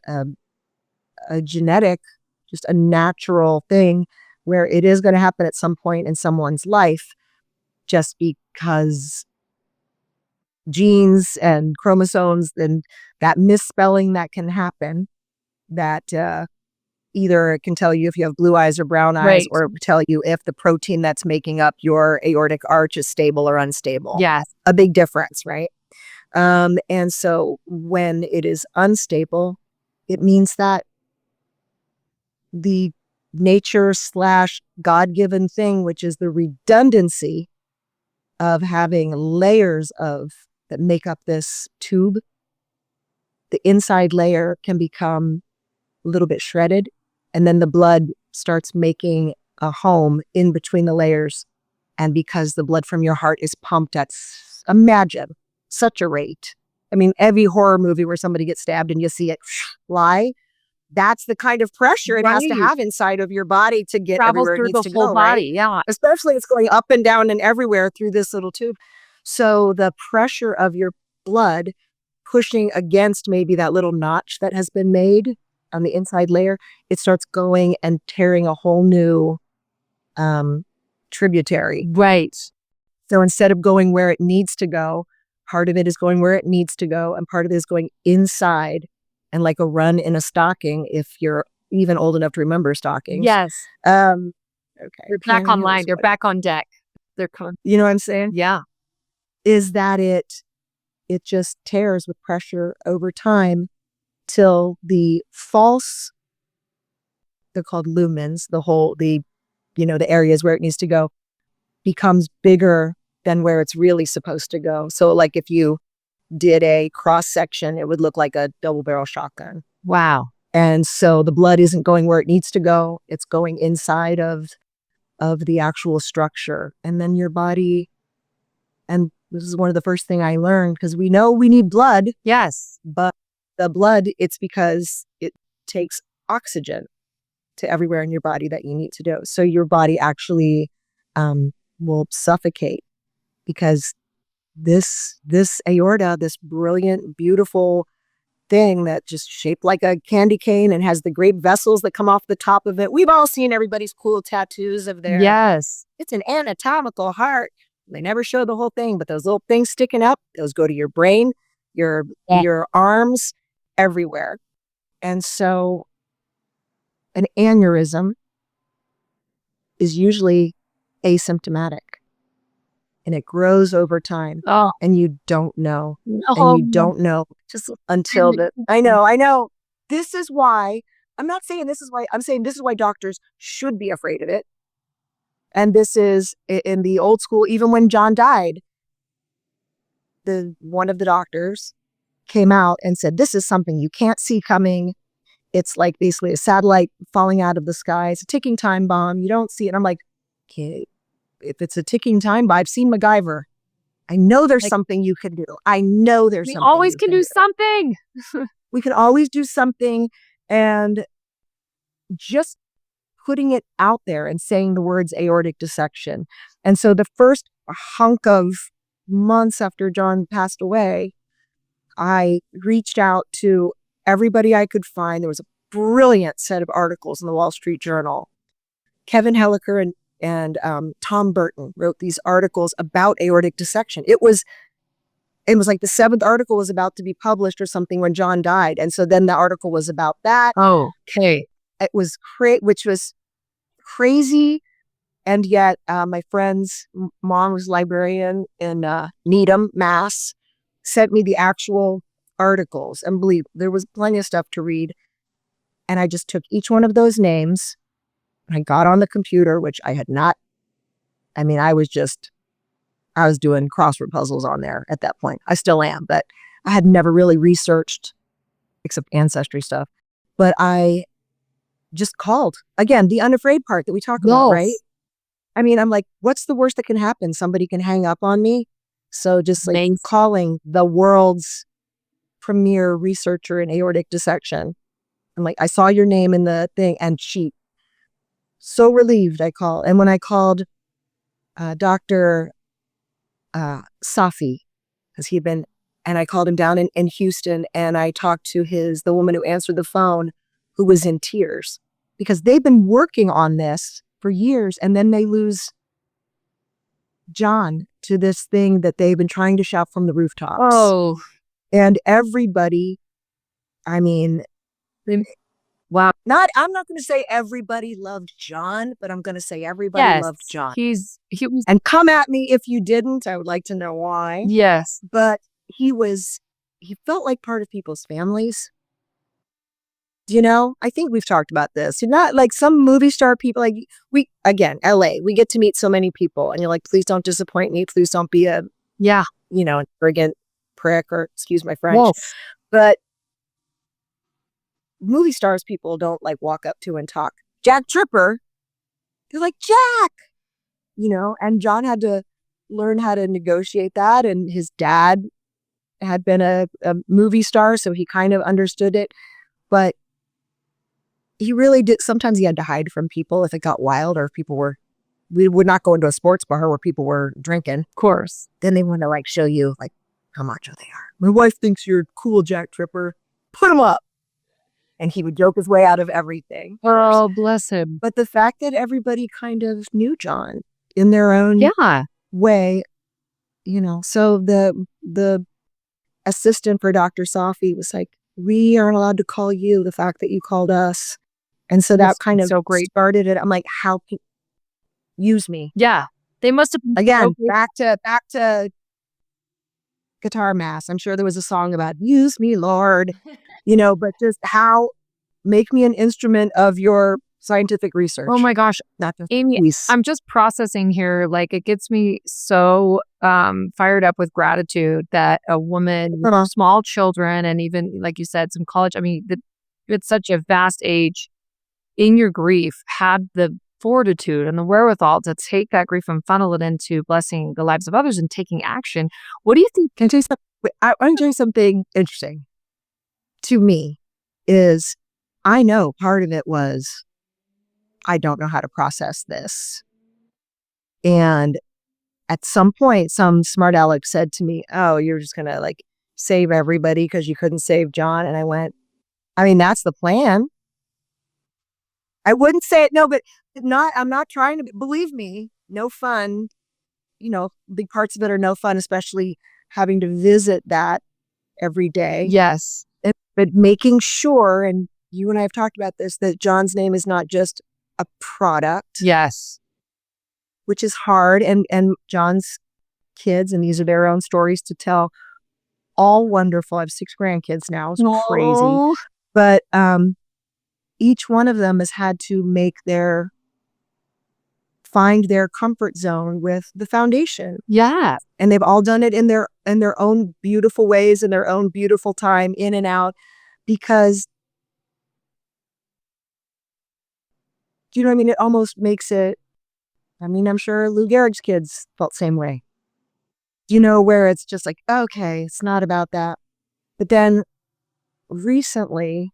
genetic, just a natural thing where it is going to happen at some point in someone's life, just because genes and chromosomes and that misspelling that can happen, that either it can tell you if you have blue eyes or brown eyes, Right. or tell you if the protein that's making up your aortic arch is stable or unstable. Yes. A big difference, right? And so when it is unstable, it means that the nature/God-given thing, which is the redundancy of having layers that make up this tube, the inside layer can become a little bit shredded, and then the blood starts making a home in between the layers. And because the blood from your heart is pumped at, imagine, such a rate. I mean, every horror movie where somebody gets stabbed and you see it fly, that's the kind of pressure it has to have inside of your body to get everywhere it needs to go, body, right? yeah. Especially it's going up and down and everywhere through this little tube. So the pressure of your blood pushing against maybe that little notch that has been made on the inside layer, it starts going and tearing a whole new tributary. Right. So instead of going where it needs to go, part of it is going where it needs to go, and part of it is going inside, and like a run in a stocking, if you're even old enough to remember stockings. Yes. Okay. They're back online. They're back on deck. They're coming. You know what I'm saying? Yeah. Is that it just tears with pressure over time till the false, they're called lumens, the areas where it needs to go becomes bigger than where it's really supposed to go. So like if you did a cross section, it would look like a double barrel shotgun. Wow. And so the blood isn't going where it needs to go. It's going inside of the actual structure. And then your body, and this is one of the first thing I learned, because we know we need blood. Yes. But the blood, it's because it takes oxygen to everywhere in your body that you need to do. So your body actually will suffocate, because this aorta, this brilliant, beautiful thing that just shaped like a candy cane and has the great vessels that come off the top of it. We've all seen everybody's cool tattoos of their, yes, it's an anatomical heart. They never show the whole thing, but those little things sticking up, those go to your brain, your arms, everywhere. And so an aneurysm is usually asymptomatic, and it grows over time. Oh. And you don't know. No. And you don't know just until I know. This is why I'm not saying this is why, I'm saying this is why doctors should be afraid of it. And this is in the old school, even when John died, one of the doctors came out and said, this is something you can't see coming. It's like basically a satellite falling out of the sky. It's a ticking time bomb. You don't see it. I'm like, okay, if it's a ticking time bomb, I've seen MacGyver. I know there's something you can do. I know there's We something always you can do something. We can always do something. And just putting it out there and saying the words aortic dissection. And so the first hunk of months after John passed away, I reached out to everybody I could find. There was a brilliant set of articles in the Wall Street Journal. Kevin Helliker and Tom Burton wrote these articles about aortic dissection. It was like the 7th article was about to be published or something when John died. And so then the article was about that. Oh, okay. It was which was crazy. And yet my friend's mom was librarian in Needham, Mass, sent me the actual articles. And believe there was plenty of stuff to read. And I just took each one of those names and I got on the computer, which I had not. I mean, I was doing crossword puzzles on there at that point. I still am, but I had never really researched except ancestry stuff. But I just called. Again, the unafraid part that we talk about, right? I mean, I'm like, what's the worst that can happen? Somebody can hang up on me. So just like calling the world's premier researcher in aortic dissection. I'm like, I saw your name in the thing, and she so relieved I called. And when I called Dr. Safi, because he'd been, and I called him down in Houston, and I talked to the woman who answered the phone, who was in tears because they've been working on this for years, and then they lose John to this thing that they've been trying to shout from the rooftops. Oh, and everybody, I mean, wow. I'm not going to say everybody loved John, but I'm going to say everybody loved John. He was, and come at me if you didn't. I would like to know why. Yes. But he felt like part of people's families. You know, I think we've talked about this. You're not like some movie star people, like LA, we get to meet so many people and you're like, please don't disappoint me. Please don't be a friggin' prick, or excuse my French. Wolf. But movie stars people don't like walk up to and talk. Jack Tripper, they're like, Jack, and John had to learn how to negotiate that. And his dad had been a movie star, so he kind of understood it. But he really did. Sometimes he had to hide from people if it got wild, or if we would not go into a sports bar where people were drinking. Of course. Then they want to like show you like how macho they are. My wife thinks you're cool, Jack Tripper. Put him up. And he would joke his way out of everything. Oh, bless him. But the fact that everybody kind of knew John in their own way, so the assistant for Dr. Safi was like, we aren't allowed to call you, the fact that you called us. And so that kind of started it. I'm like, how can use me? Yeah. They must have again back to guitar mass. I'm sure there was a song about use me, Lord, but just how make me an instrument of your scientific research. Oh my gosh. Not just Amy, I'm just processing here. Like, it gets me so fired up with gratitude that a woman with small children, and even, like you said, some college, I mean, it's such a vast age, in your grief, had the fortitude and the wherewithal to take that grief and funnel it into blessing the lives of others and taking action. What do you think? Can I tell you something? I want to tell you something interesting. To me, is I know part of it was I don't know how to process this. And at some point, some smart aleck said to me, oh, you're just going to like save everybody because you couldn't save John. And I went, I mean, that's the plan. I wouldn't say it. No, but I'm not trying to, believe me, no fun. Big parts of it are no fun, especially having to visit that every day. Yes. But making sure, and you and I have talked about this, that John's name is not just a product. Yes. Which is hard. And John's kids, and these are their own stories to tell, all wonderful. I have 6 grandkids now. It's crazy. But each one of them has had to find their comfort zone with the foundation. Yeah. And they've all done it in their own beautiful ways, in their own beautiful time, in and out, because, do you know what I mean? It almost makes it, I mean, I'm sure Lou Gehrig's kids felt the same way. You know, where it's just like, okay, it's not about that. But then recently,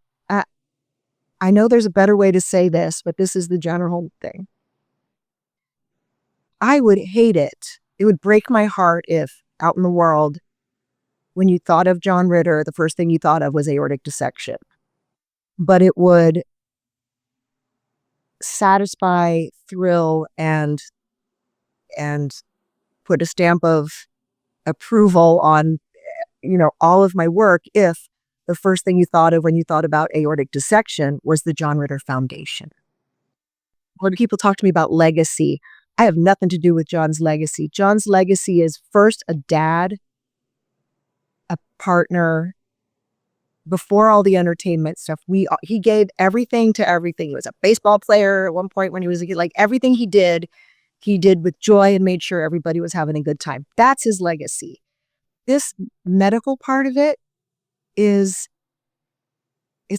I know there's a better way to say this, but this is the general thing. I would hate it. It would break my heart if out in the world, when you thought of John Ritter, the first thing you thought of was aortic dissection. But it would satisfy, thrill, and put a stamp of approval on, all of my work if the first thing you thought of when you thought about aortic dissection was the John Ritter Foundation. When people talk to me about legacy, I have nothing to do with John's legacy. John's legacy is first a dad, a partner. Before all the entertainment stuff, he gave everything to everything. He was a baseball player at one point when he was a kid. Like, everything he did with joy and made sure everybody was having a good time. That's his legacy. This medical part of it it's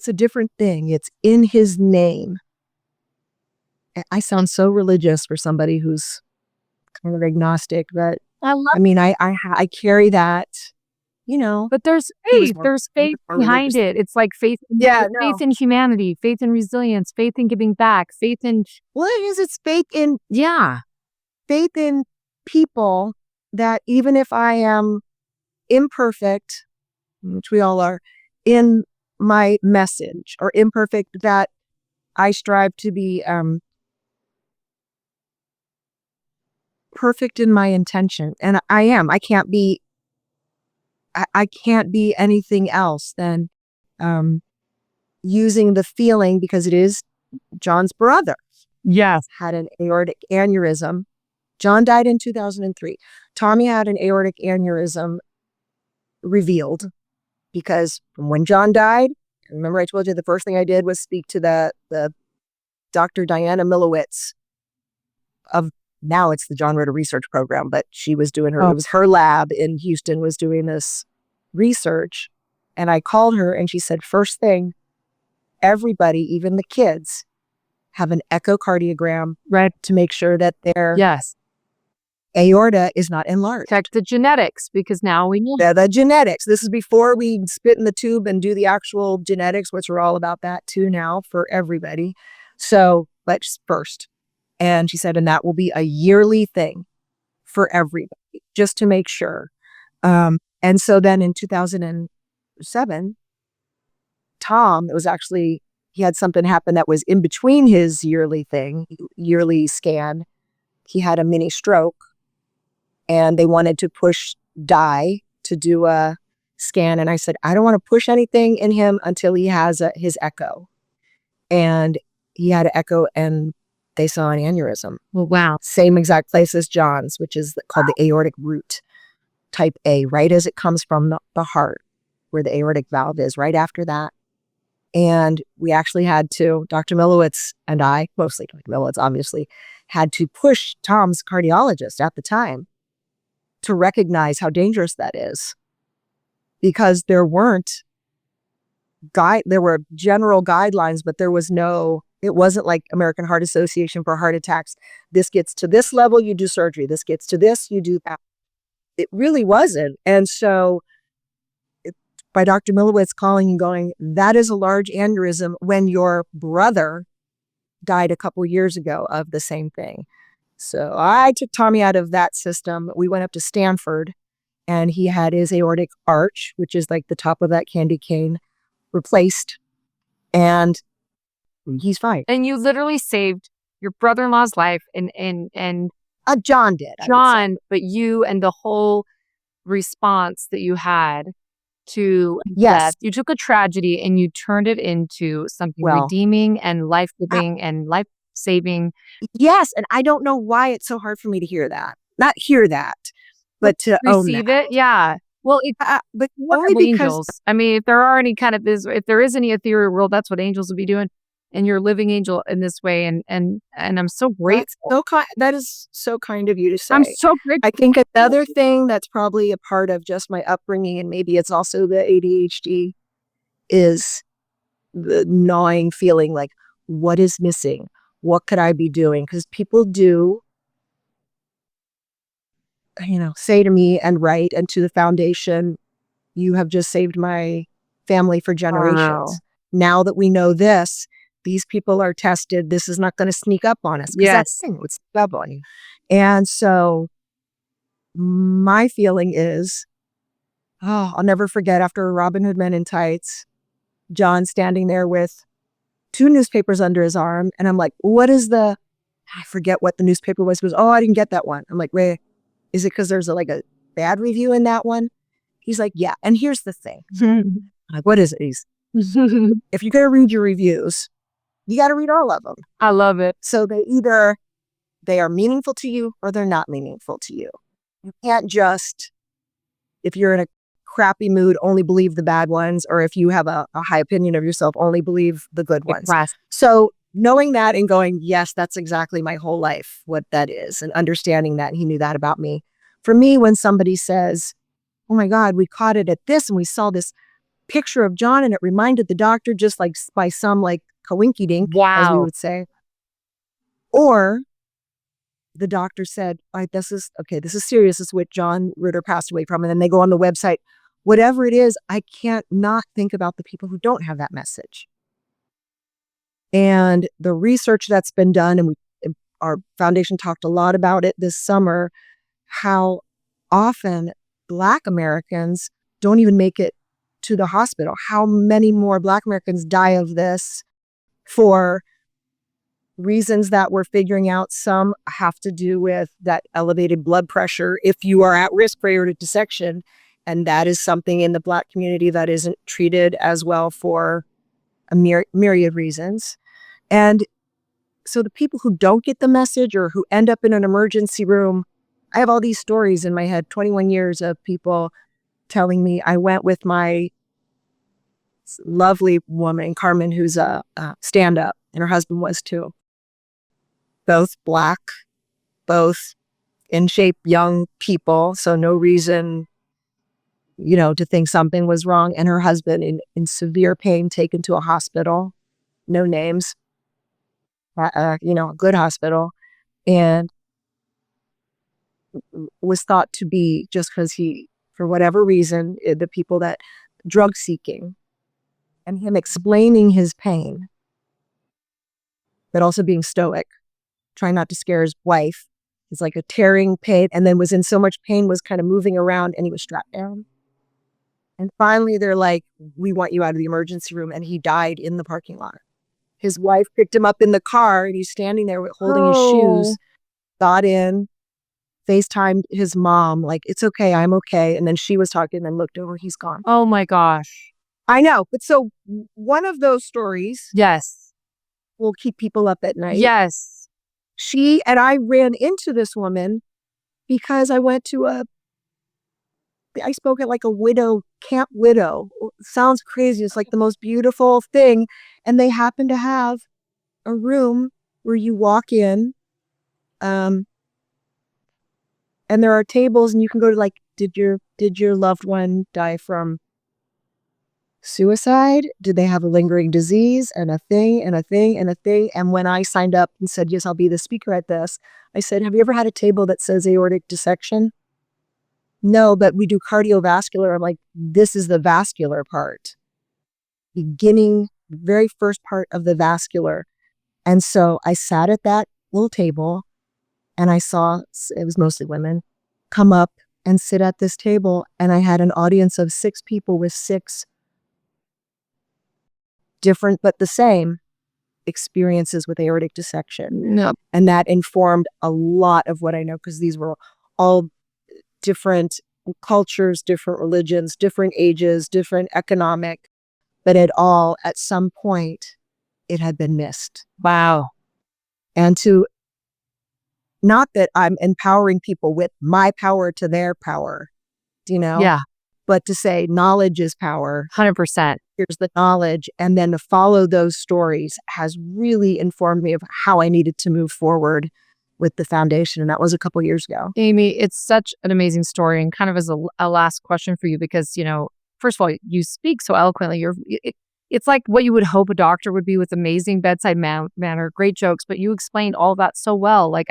a different thing. It's in his name. I sound so religious for somebody who's kind of agnostic, but I mean, I carry that, But there's faith behind it. It's like faith in humanity, faith in resilience, faith in giving back, faith in... Well, it's faith in people, that even if I am imperfect, which we all are, in my message, or imperfect, that I strive to be perfect in my intention. And I am. I can't be anything else than using the feeling, because it is John's brother. Yes. Had an aortic aneurysm. John died in 2003. Tommy had an aortic aneurysm revealed, because from when John died, remember I told you the first thing I did was speak to the Dr. Diana Milowitz of, now it's the John Ritter Research Program, but she was doing it was her lab in Houston was doing this research. And I called her and she said, first thing, everybody, even the kids, have an echocardiogram to make sure that their aorta is not enlarged. Check the genetics, because now we know. The genetics. This is before we spit in the tube and do the actual genetics, which are all about that too now for everybody. So, but first. And she said, and that will be a yearly thing for everybody, just to make sure. And so then in 2007, Tom, he had something happen that was in between his yearly scan. He had a mini stroke, and they wanted to push dye to do a scan. And I said, I don't want to push anything in him until he has his echo. And he had an echo, and they saw an aneurysm. Well, wow. Same exact place as John's, which is called the aortic root, type A, right as it comes from the heart, where the aortic valve is, right after that. And we actually had to, Dr. Milowitz and I, mostly Dr. Milowitz, obviously, had to push Tom's cardiologist at the time to recognize how dangerous that is. Because there were general guidelines, but it wasn't like American Heart Association for heart attacks. This gets to this level, you do surgery. This gets to this, you do that. It really wasn't. And so by Dr. Milowitz calling and going, that is a large aneurysm, when your brother died a couple years ago of the same thing. So I took Tommy out of that system. We went up to Stanford, and he had his aortic arch, which is like the top of that candy cane, replaced. And he's fine. And you literally saved your brother-in-law's life, and John did. John, but you and the whole response that you had to death. You took a tragedy and you turned it into something redeeming and life-giving and life-saving. Yes, and I don't know why it's so hard for me to hear that. Not hear that, but to receive it. Yeah. Well, but only because angels. I mean, if there are any kind of if there is any ethereal world, that's what angels would be doing. and your living angel in this way. And I'm so grateful. That is so kind of you to say. I'm so grateful. I think another thing that's probably a part of just my upbringing, and maybe it's also the ADHD, is the gnawing feeling like, what is missing? What could I be doing? Because people do, say to me and write and to the foundation, you have just saved my family for generations. Now that we know this, these people are tested. This is not going to sneak up on us. Because that's the thing, it's sneak up on you. And so my feeling is, I'll never forget after Robin Hood Men in Tights, John standing there with 2 newspapers under his arm. And I'm like, I forget what the newspaper was. He goes, I didn't get that one. I'm like, wait, is it because there's a bad review in that one? He's like, yeah. And here's the thing. I'm like, what is it? If you're going to read your reviews, you got to read all of them. I love it. So they are meaningful to you or they're not meaningful to you. You can't just, if you're in a crappy mood, only believe the bad ones, or if you have a high opinion of yourself, only believe the good ones. So knowing that and going, yes, that's exactly my whole life, what that is, and understanding that, and he knew that about me. For me, when somebody says, oh my God, we caught it at this and we saw this picture of John and it reminded the doctor just like by some coinky-dink, as we would say. Or the doctor said, all right, this is serious. This is what John Ritter passed away from. And then they go on the website. Whatever it is, I can't not think about the people who don't have that message. And the research that's been done, and our foundation talked a lot about it this summer, how often Black Americans don't even make it to the hospital. How many more Black Americans die of this for reasons that we're figuring out. Some have to do with that elevated blood pressure if you are at risk for aortic dissection. And that is something in the Black community that isn't treated as well for a myriad reasons. And so the people who don't get the message or who end up in an emergency room, I have all these stories in my head, 21 years of people telling me. I went with my lovely woman, Carmen, who's a stand-up, and her husband was too. Both Black, both in shape, young people, so no reason, to think something was wrong. And her husband in severe pain, taken to a hospital, no names, a good hospital, and was thought to be, just because he, for whatever reason, the people that drug seeking, and him explaining his pain, but also being stoic, trying not to scare his wife. It's like a tearing pain, and then was in so much pain, was kind of moving around, and he was strapped down. And finally, they're like, we want you out of the emergency room. And he died in the parking lot. His wife picked him up in the car, and he's standing there holding his shoes, got in, FaceTimed his mom, like, it's okay, I'm okay. And then she was talking, and then looked over, he's gone. Oh my gosh. I know. But so one of those stories will keep people up at night. Yes. She and I ran into this woman because I went to I spoke at a camp widow. Sounds crazy. It's like the most beautiful thing. And they happen to have a room where you walk in, and there are tables, and you can go to did your loved one die from suicide? Did they have a lingering disease? And a thing and a thing and a thing. And when I signed up and said, yes, I'll be the speaker at this, I said, have you ever had a table that says aortic dissection? No, but we do cardiovascular. I'm like, this is the vascular part. Beginning, very first part of the vascular. And so I sat at that little table, and I saw, it was mostly women, come up and sit at this table. And I had an audience of 6 people with 6 different but the same experiences with aortic dissection. Yep. And that informed a lot of what I know, because these were all different cultures, different religions, different ages, different economic, but at some point, it had been missed. Wow. And not that I'm empowering people with my power to their power, Yeah. but to say knowledge is power. 100%. Here's the knowledge. And then to follow those stories has really informed me of how I needed to move forward with the foundation. And that was a couple years ago. Amy, it's such an amazing story. And kind of as a last question for you, because, first of all, you speak so eloquently. It's like what you would hope a doctor would be, with amazing bedside manner, great jokes, but you explained all that so well. Like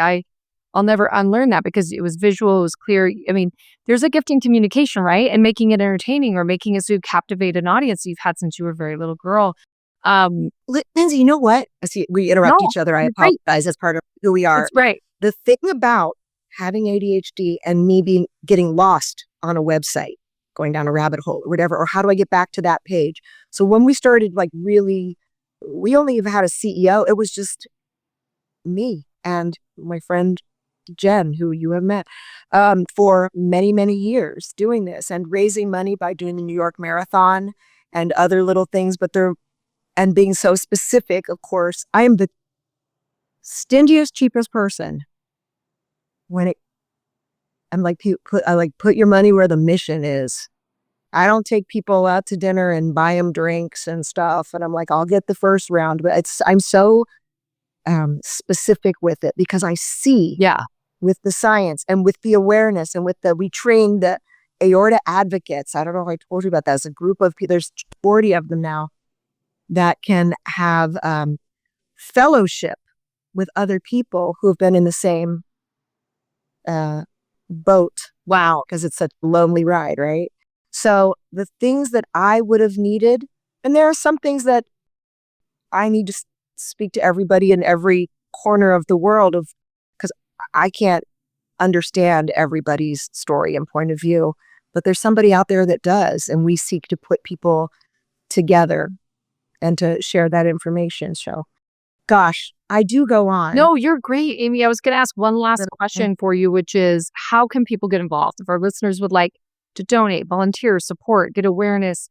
I'll never unlearn that, because it was visual, it was clear. I mean, there's a gift in communication, right? And making it entertaining, or making it so you captivate an audience you've had since you were a very little girl. Lindsay, you know what? I see we interrupt each other. I apologize. Right. That's part of who we are. It's right. The thing about having ADHD and me getting lost on a website, going down a rabbit hole or whatever, or how do I get back to that page? So when we started, we only have had a CEO. It was just me and my friend Jen, who you have met, for many, many years doing this and raising money by doing the New York Marathon and other little things. And being so specific, of course, I am the stingiest, cheapest person I'm like, put your money where the mission is. I don't take people out to dinner and buy them drinks and stuff. And I'm like, I'll get the first round, but I'm so specific with it, because I see with the science and with the awareness and we train the aorta advocates. I don't know if I told you about that. As a group of people, there's 40 of them now that can have fellowship with other people who have been in the same boat. Wow. Because it's such a lonely ride, right? So the things that I would have needed, and there are some things that I need to speak to everybody in every corner of the world because I can't understand everybody's story and point of view, but there's somebody out there that does, and we seek to put people together and to share that information. So, gosh, I do go on. No, you're great, Amy. I was going to ask one last question for you, which is, how can people get involved? If our listeners would like to donate, volunteer, support, get awareness,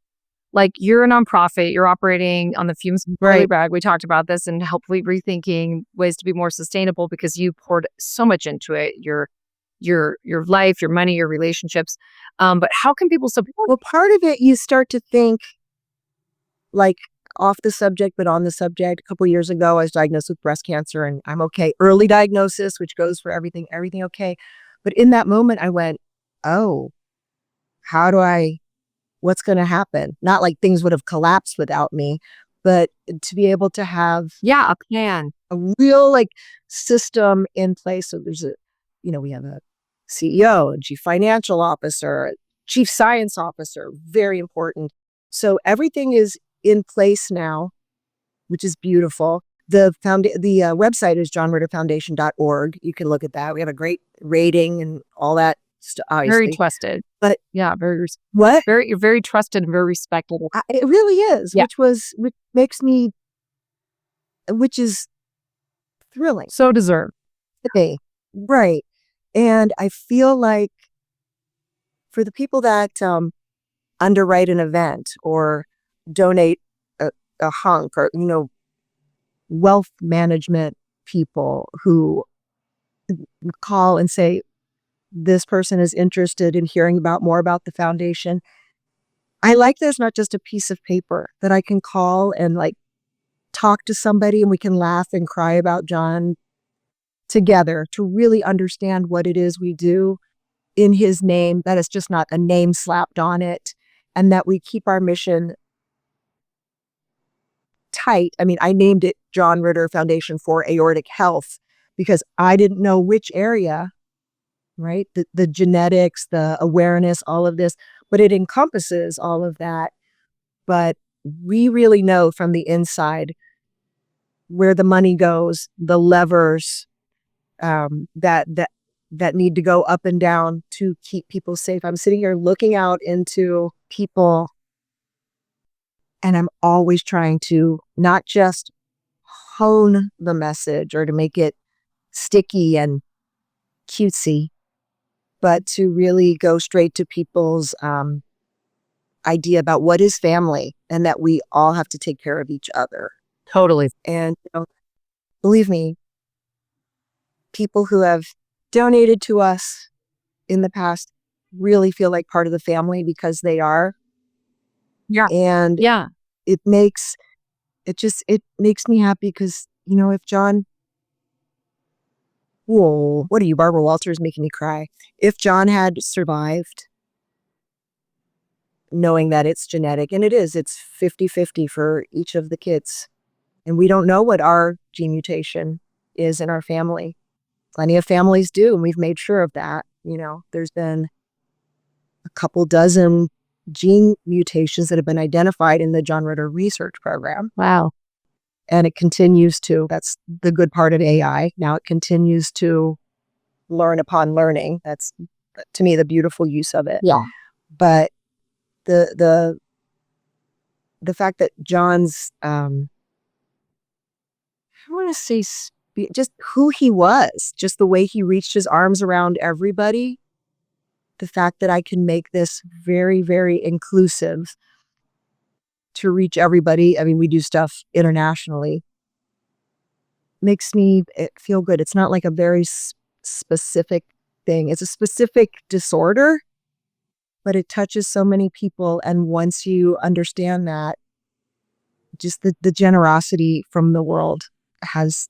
like you're a nonprofit, you're operating on the fumes of barley brag. We talked about this, and hopefully rethinking ways to be more sustainable, because you poured so much into it, your life, your money, your relationships. But how can people support? Well, part of it, you start to think like off the subject, but on the subject. A couple of years ago, I was diagnosed with breast cancer, and I'm okay. Early diagnosis, which goes for everything okay. But in that moment, I went, oh, what's going to happen? Not like things would have collapsed without me, but to be able to have a plan, a real system in place. So there's we have a CEO, a chief financial officer, a chief science officer, very important. So everything is in place now, which is beautiful. The website is johnritterfoundation.org. You can look at that. We have a great rating and all that. Very trusted, but you're very trusted and very respected. It really is, which is thrilling. So deserved. Right. And I feel like for the people that underwrite an event or donate a hunk, or wealth management people who call and say, this person is interested in hearing more about the foundation. I like there's not just a piece of paper that I can call and talk to somebody, and we can laugh and cry about John together to really understand what it is we do in his name, that it's just not a name slapped on it, and that we keep our mission tight. I mean, I named it John Ritter Foundation for Aortic Health because I didn't know which area, right? The genetics, the awareness, all of this, but it encompasses all of that. But we really know from the inside where the money goes, the levers that need to go up and down to keep people safe. I'm sitting here looking out into people, and I'm always trying to not just hone the message or to make it sticky and cutesy, but to really go straight to people's idea about what is family, and that we all have to take care of each other. Totally. And believe me, people who have donated to us in the past really feel like part of the family because they are. Yeah. And Yeah. it makes me happy because, if John, whoa, what are you, Barbara Walters, making me cry. If John had survived, knowing that it's genetic, and it's 50-50 for each of the kids. And we don't know what our gene mutation is in our family. Plenty of families do, and we've made sure of that. There's been a couple dozen gene mutations that have been identified in the John Ritter research program. Wow. And it continues to, that's the good part of AI. Now it continues to learn upon learning. That's, to me, the beautiful use of it. Yeah. But the fact that John's, I want to say, just who he was, just the way he reached his arms around everybody, the fact that I can make this very, very inclusive to reach everybody. I mean, we do stuff internationally. Makes me feel good. It's not like a very specific thing. It's a specific disorder, but it touches so many people. And once you understand that, just the generosity from the world has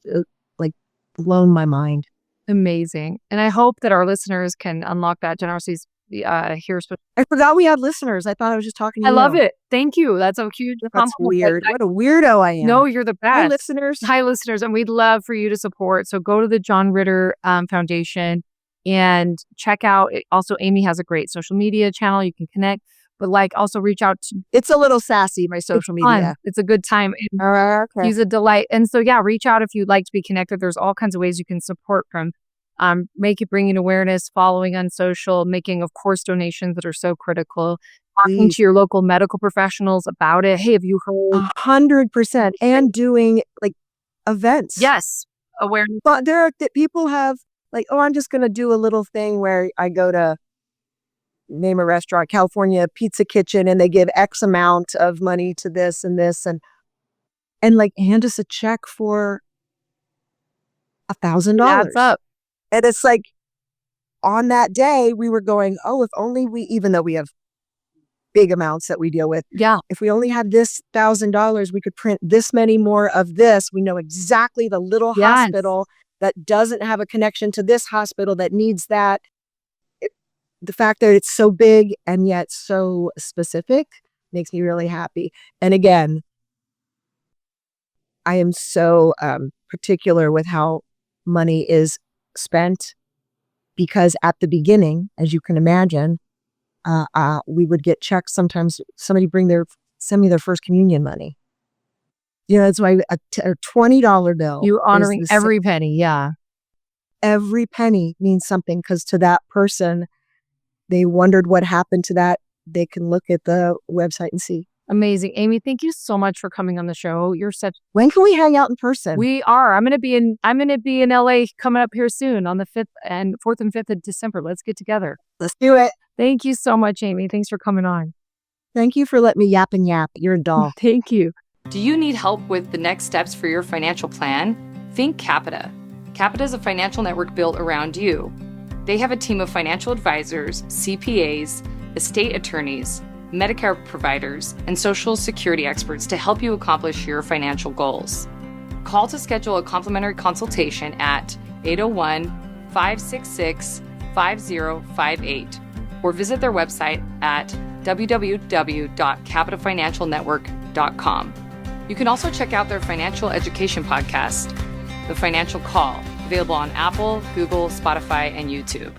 blown my mind. Amazing. And I hope that our listeners can unlock that generosity here. I forgot we had listeners. I thought I was just talking to you. I love it. Thank you. That's a huge That's weird. What a weirdo I am. No, you're the best. Hi, listeners. Hi, listeners. And we'd love for you to support. So go to the John Ritter Foundation and check out. Also, Amy has a great social media channel. You can connect. But also reach out to. It's a little sassy, my social media. It's a good time. Okay. He's a delight. And so, reach out if you'd like to be connected. There's all kinds of ways you can support from bringing awareness, following on social, making, of course, donations that are so critical, talking to your local medical professionals about it. Hey, have you heard? 100%. And doing events. Yes. Awareness. But there are people have I'm just going to do a little thing where I go to name a restaurant, California Pizza Kitchen, and they give X amount of money to this and this and hand us a check for $1,000. Adds up. And it's on that day we were going, oh, if only even though we have big amounts that we deal with. Yeah. If we only had this $1,000, we could print this many more of this. We know exactly the little hospital that doesn't have a connection to this hospital that needs that. The fact that it's so big and yet so specific makes me really happy. And again, I am so particular with how money is spent because at the beginning, as you can imagine, we would get checks. Sometimes somebody send me their first communion money. That's why a $20 bill. You honoring every penny. Yeah. Every penny means something because to that person, they wondered what happened to that. They can look at the website and see. Amazing. Amy, thank you so much for coming on the show. When can we hang out in person? We are. I'm going to be in LA coming up here soon on the 4th and 5th of December. Let's get together. Let's do it. Thank you so much, Amy. Thanks for coming on. Thank you for letting me yap and yap. You're a doll. Thank you. Do you need help with the next steps for your financial plan? Think Capita. Capita is a financial network built around you. They have a team of financial advisors, CPAs, estate attorneys, Medicare providers, and Social Security experts to help you accomplish your financial goals. Call to schedule a complimentary consultation at 801-566-5058 or visit their website at www.capitafinancialnetwork.com. You can also check out their financial education podcast, The Financial Call, available on Apple, Google, Spotify, and YouTube.